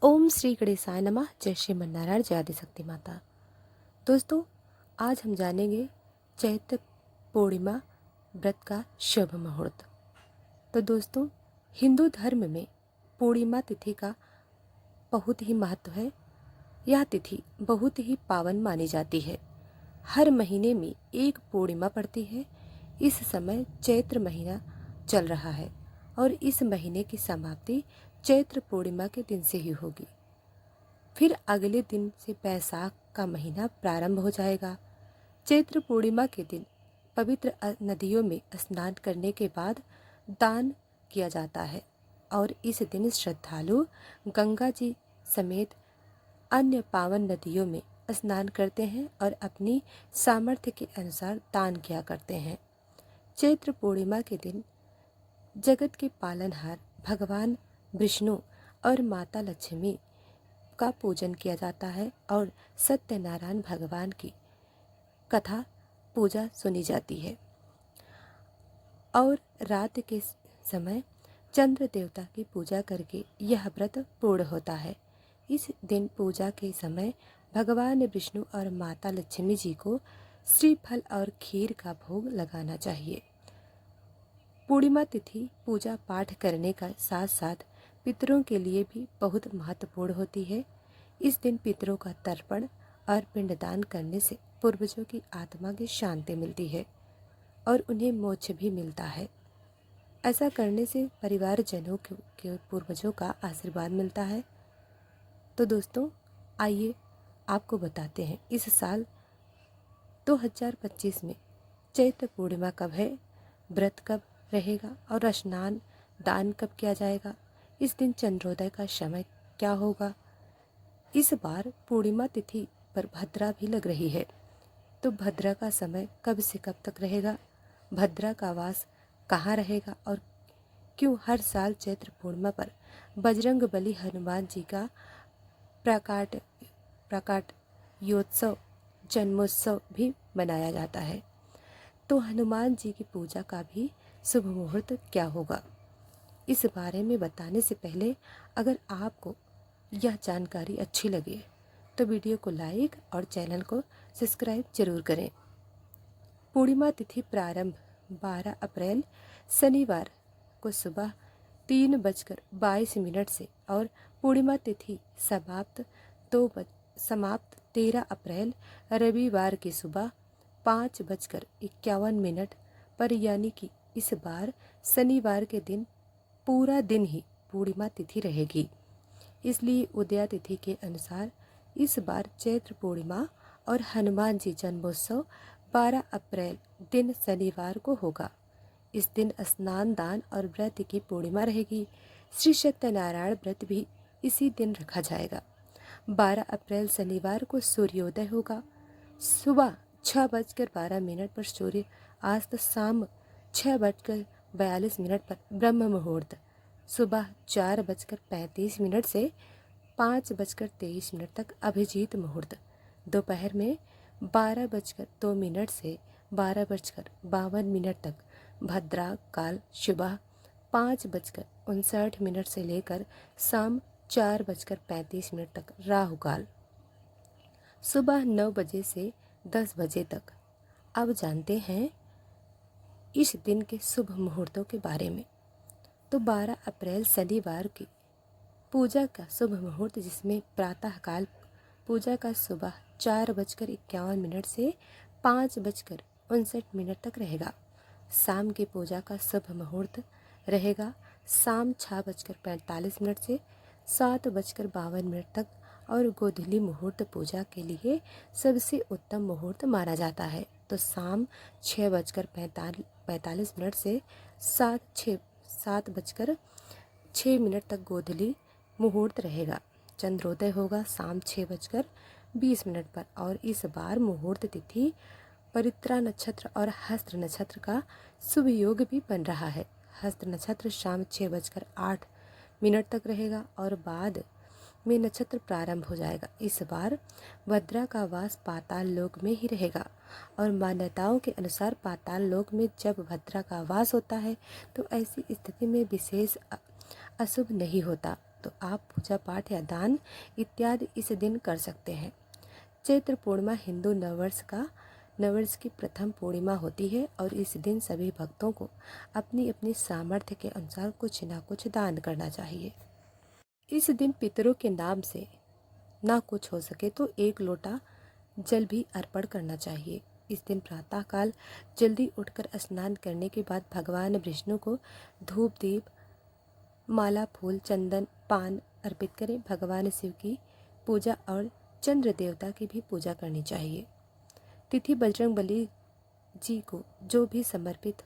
ओम श्री गणेशाय नमः। जय श्री मन्नारायण, जय आदिशक्ति माता। दोस्तों, आज हम जानेंगे चैत्र पूर्णिमा व्रत का शुभ मुहूर्त। तो दोस्तों, हिंदू धर्म में पूर्णिमा तिथि का बहुत ही महत्व है। यह तिथि बहुत ही पावन मानी जाती है। हर महीने में एक पूर्णिमा पड़ती है। इस समय चैत्र महीना चल रहा है और इस महीने की समाप्ति चैत्र पूर्णिमा के दिन से ही होगी। फिर अगले दिन से बैसाख का महीना प्रारंभ हो जाएगा। चैत्र पूर्णिमा के दिन पवित्र नदियों में स्नान करने के बाद दान किया जाता है और इस दिन श्रद्धालु गंगा जी समेत अन्य पावन नदियों में स्नान करते हैं और अपनी सामर्थ्य के अनुसार दान किया करते हैं। चैत्र पूर्णिमा के दिन जगत के पालनहार भगवान विष्णु और माता लक्ष्मी का पूजन किया जाता है और सत्यनारायण भगवान की कथा पूजा सुनी जाती है और रात के समय चंद्र देवता की पूजा करके यह व्रत पूर्ण होता है। इस दिन पूजा के समय भगवान विष्णु और माता लक्ष्मी जी को श्रीफल और खीर का भोग लगाना चाहिए। पूर्णिमा तिथि पूजा पाठ करने का साथ साथ पितरों के लिए भी बहुत महत्वपूर्ण होती है। इस दिन पितरों का तर्पण और पिंडदान करने से पूर्वजों की आत्मा की शांति मिलती है और उन्हें मोक्ष भी मिलता है। ऐसा करने से परिवारजनों के पूर्वजों का आशीर्वाद मिलता है। तो दोस्तों, आइए आपको बताते हैं इस साल 2025 में चैत्र पूर्णिमा कब है, व्रत कब रहेगा और स्नान दान कब किया जाएगा। इस दिन चंद्रोदय का समय क्या होगा। इस बार पूर्णिमा तिथि पर भद्रा भी लग रही है, तो भद्रा का समय कब से कब तक रहेगा, भद्रा का वास कहाँ रहेगा और क्यों हर साल चैत्र पूर्णिमा पर बजरंग बली हनुमान जी का प्राकाट योत्सव जन्मोत्सव भी मनाया जाता है। तो हनुमान जी की पूजा का भी शुभ मुहूर्त क्या होगा, इस बारे में बताने से पहले अगर आपको यह जानकारी अच्छी लगे तो वीडियो को लाइक और चैनल को सब्सक्राइब जरूर करें। पूर्णिमा तिथि प्रारंभ 12 अप्रैल शनिवार को सुबह 3:22 से और पूर्णिमा तिथि समाप्त 13 अप्रैल रविवार की सुबह 5:51 पर, यानी कि इस बार शनिवार के दिन पूरा दिन ही पूर्णिमा तिथि रहेगी। इसलिए उदया तिथि के अनुसार इस बार चैत्र पूर्णिमा और हनुमान जी जन्मोत्सव 12 अप्रैल दिन शनिवार को होगा। इस दिन स्नान दान और व्रत की पूर्णिमा रहेगी। श्री सत्यनारायण व्रत भी इसी दिन रखा जाएगा। 12 अप्रैल शनिवार को सूर्योदय होगा। सुबह 6:12 पर सूर्य अस्त, शाम 6:42 पर ब्रह्म मुहूर्त, सुबह 4:35 से 5:23 तक अभिजीत मुहूर्त, दोपहर में 12:02 से 12:52 तक भद्रा काल, सुबह 5:59 से लेकर शाम 4:35 तक राहु काल, सुबह 9 बजे से 10 बजे तक। अब जानते हैं इस दिन के शुभ मुहूर्तों के बारे में। तो 12 अप्रैल शनिवार की पूजा का शुभ मुहूर्त, जिसमें प्रातःकाल पूजा का सुबह 4:51 से 5:59 तक रहेगा। शाम की पूजा का शुभ मुहूर्त रहेगा शाम 6:45 से 7:52 तक और गोधूली मुहूर्त पूजा के लिए सबसे उत्तम मुहूर्त माना जाता है। तो शाम 6:45 से 7:06 तक गोधूली मुहूर्त रहेगा। चंद्रोदय होगा शाम 6:20 पर और इस बार मुहूर्त तिथि परित्रा नक्षत्र और हस्त नक्षत्र का शुभ योग भी बन रहा है। हस्त नक्षत्र शाम 6:08 तक रहेगा और बाद में नक्षत्र प्रारंभ हो जाएगा। इस बार भद्रा का वास पाताल लोक में ही रहेगा और मान्यताओं के अनुसार पाताल लोक में जब भद्रा का वास होता है तो ऐसी स्थिति में विशेष अशुभ नहीं होता। तो आप पूजा पाठ या दान इत्यादि इस दिन कर सकते हैं। चैत्र पूर्णिमा हिंदू नववर्ष की प्रथम पूर्णिमा होती है और इस दिन सभी भक्तों को अपनी अपनी सामर्थ्य के अनुसार कुछ न कुछ दान करना चाहिए। इस दिन पितरों के नाम से ना कुछ हो सके तो 1 लोटा जल भी अर्पण करना चाहिए। इस दिन प्रातःकाल जल्दी उठकर स्नान करने के बाद भगवान विष्णु को धूप दीप माला फूल चंदन पान अर्पित करें। भगवान शिव की पूजा और चंद्र देवता की भी पूजा करनी चाहिए। तिथि बजरंगबली जी को जो भी समर्पित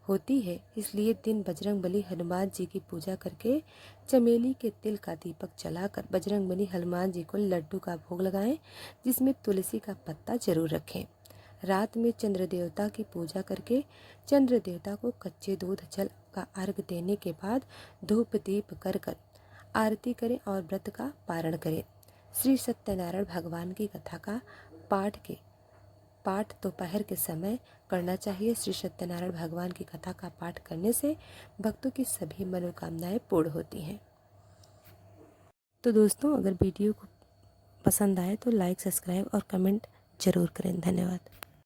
होती है, इसलिए दिन बजरंगबली हनुमान जी की पूजा करके चमेली के तिल का दीपक जलाकर बजरंगबली हनुमान जी को लड्डू का भोग लगाएं, जिसमें तुलसी का पत्ता जरूर रखें। रात में चंद्र देवता की पूजा करके चंद्र देवता को कच्चे दूध जल का अर्घ देने के बाद धूप दीप कर आरती करें और व्रत का पारण करें। श्री सत्यनारायण भगवान की कथा का पाठ दोपहर के समय करना चाहिए। श्री सत्यनारायण भगवान की कथा का पाठ करने से भक्तों की सभी मनोकामनाएं पूर्ण होती हैं। तो दोस्तों, अगर वीडियो को पसंद आए तो लाइक, सब्सक्राइब और कमेंट जरूर करें। धन्यवाद।